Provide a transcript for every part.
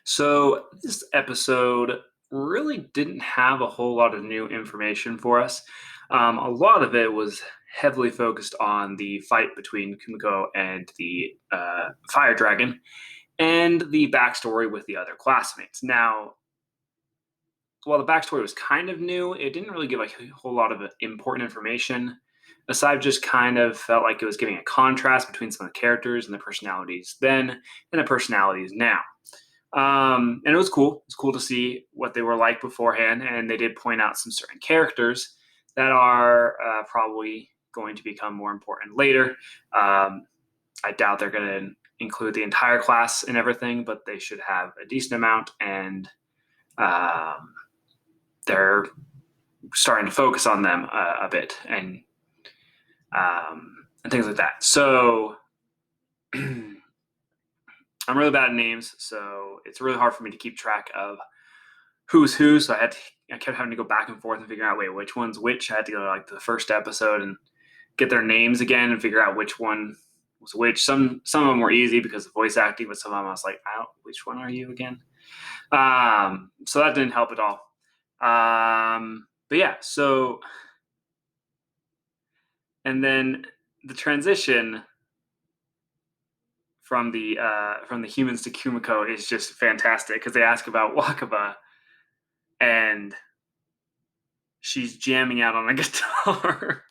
So this episode really didn't have a whole lot of new information for us. A lot of it was heavily focused on the fight between Kumiko and the fire dragon and the backstory with the other classmates. Now, while the backstory was kind of new, it didn't really give a whole lot of important information. Aside just kind of felt like it was giving a contrast between some of the characters and the personalities then and the personalities now. And it was cool. It's cool to see what they were like beforehand, and they did point out some certain characters that are probably going to become more important later. I doubt they're going to include the entire class and everything, but they should have a decent amount, and um, they're starting to focus on them a bit and things like that. So I'm really bad at names, so it's really hard for me to keep track of who's who. So I kept having to go back and forth and figure out, wait, which one's which. I had to go to like the first episode and get their names again and figure out which one was which. Some of them were easy because of voice acting, but some of them I was like, which one are you again? So that didn't help at all. But yeah, so and then the transition from the humans to Kumiko is just fantastic because they ask about Wakaba and she's jamming out on a guitar,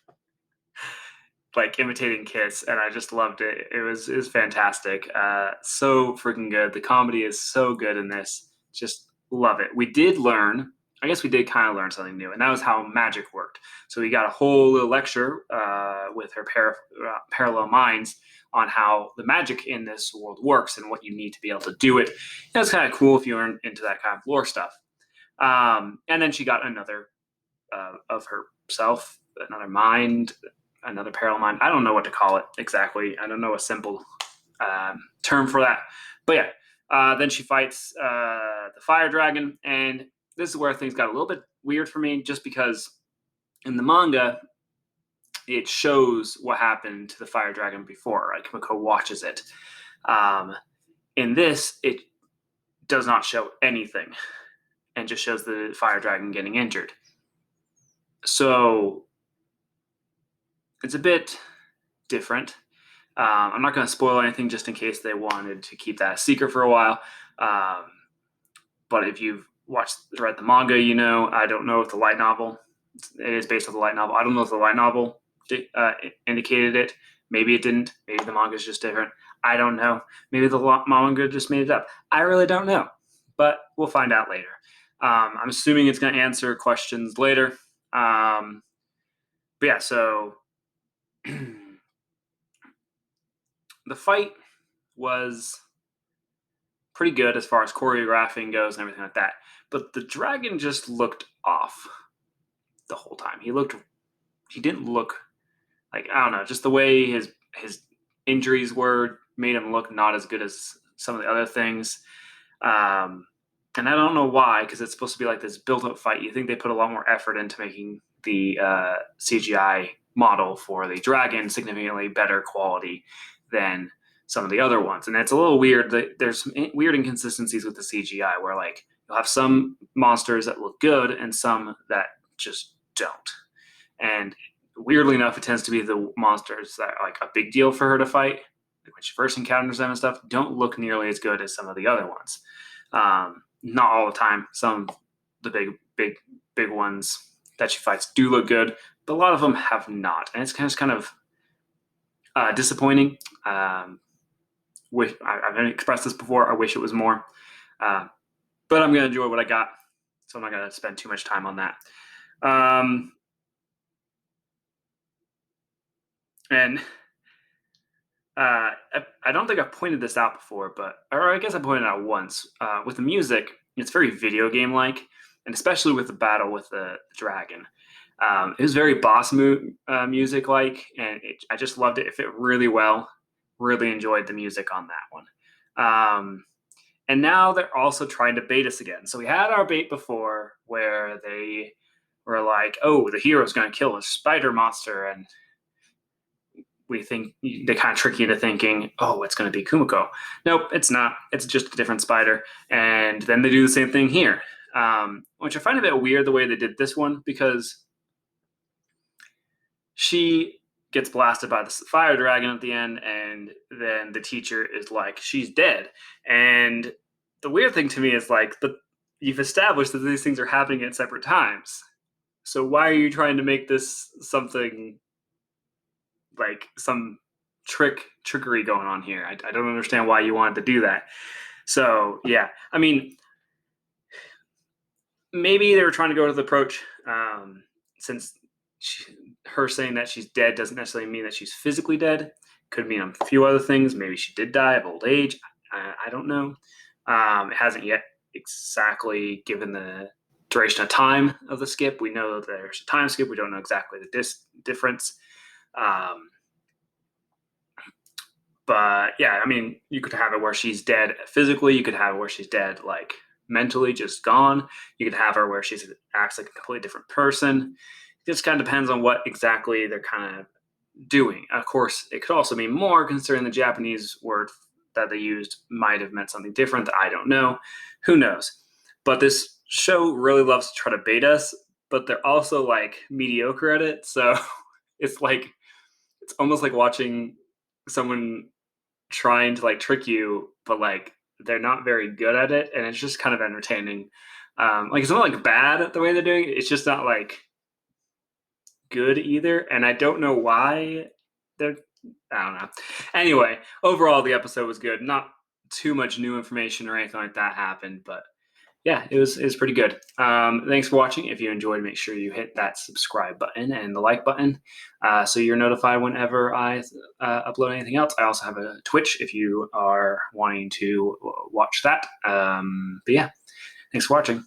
like imitating Kiss, and I just loved it. It was fantastic. So freaking good. The comedy is so good in this. Just love it. We did learn. I guess we did kind of learn something new, and that was how magic worked. So we got a whole little lecture with her parallel minds on how the magic in this world works and what you need to be able to do it. That's kind of cool if you're into that kind of lore stuff. And then she got another of herself, another mind, another parallel mind. I don't know what to call it exactly. I don't know a simple term for that. But yeah, then she fights the fire dragon, and this is where things got a little bit weird for me, just because in the manga it shows what happened to the fire dragon before. Right? Kimiko watches it. In this, it does not show anything, and just shows the fire dragon getting injured. So it's a bit different. I'm not going to spoil anything just in case they wanted to keep that a secret for a while. But if you've read the manga, you know, I don't know if the light novel, it is based on the light novel. I don't know if the light novel indicated it. Maybe it didn't. Maybe the manga is just different. I don't know. Maybe the manga just made it up. I really don't know. But we'll find out later. I'm assuming it's going to answer questions later. But yeah, so the fight was pretty good as far as choreographing goes and everything like that. But the dragon just looked off the whole time. He didn't look like, I don't know, just the way his injuries were made him look not as good as some of the other things. And I don't know why, because it's supposed to be like this built-up fight. You think they put a lot more effort into making the CGI model for the dragon significantly better quality than some of the other ones. And it's a little weird. There's some weird inconsistencies with the CGI where like you'll have some monsters that look good and some that just don't. And weirdly enough, it tends to be the monsters that are like a big deal for her to fight, like when she first encounters them and stuff, don't look nearly as good as some of the other ones. Not all the time. Some of the big ones that she fights do look good, but a lot of them have not, and it's kind of disappointing. I've expressed this before. I wish it was more, but I'm going to enjoy what I got, so I'm not going to spend too much time on that. And I don't think I've pointed this out before, or I guess I pointed it out once. With the music, it's very video game like, and especially with the battle with the dragon. It was very boss music like, and I just loved it. It fit really well. Really enjoyed the music on that one. And now they're also trying to bait us again. So we had our bait before where they were like, oh, the hero's going to kill a spider monster, and they kind of trick you into thinking, oh, it's going to be Kumiko. Nope, it's not. It's just a different spider. And then they do the same thing here, which I find a bit weird the way they did this one, because she gets blasted by the fire dragon at the end, and then the teacher is like, she's dead. And the weird thing to me is like, you've established that these things are happening at separate times. So why are you trying to make this something like some trickery going on here? I don't understand why you wanted to do that. So yeah, I mean, maybe they were trying to go to the approach, since her saying that she's dead doesn't necessarily mean that she's physically dead. Could mean a few other things. Maybe she did die of old age. I don't know. It hasn't yet exactly given the duration of time of the skip. We know that there's a time skip. We don't know exactly the difference. But yeah, I mean, you could have it where she's dead physically. You could have it where she's dead like mentally, just gone. You could have her where she acts like a completely different person. It just kind of depends on what exactly they're kind of doing. Of course, it could also mean more, considering the Japanese word that they used might have meant something different that I don't know. Who knows? But this show really loves to try to bait us, but they're also like mediocre at it. So it's almost like watching someone trying to like trick you, but like they're not very good at it, and it's just kind of entertaining. Like, it's not like bad the way they're doing it. It's just not like good either, and I don't know why they're. I don't know. Anyway, overall, the episode was good. Not too much new information or anything like that happened, but yeah, it was pretty good. Thanks for watching. If you enjoyed, make sure you hit that subscribe button and the like button, so you're notified whenever I upload anything else. I also have a Twitch if you are wanting to watch that. But yeah, thanks for watching.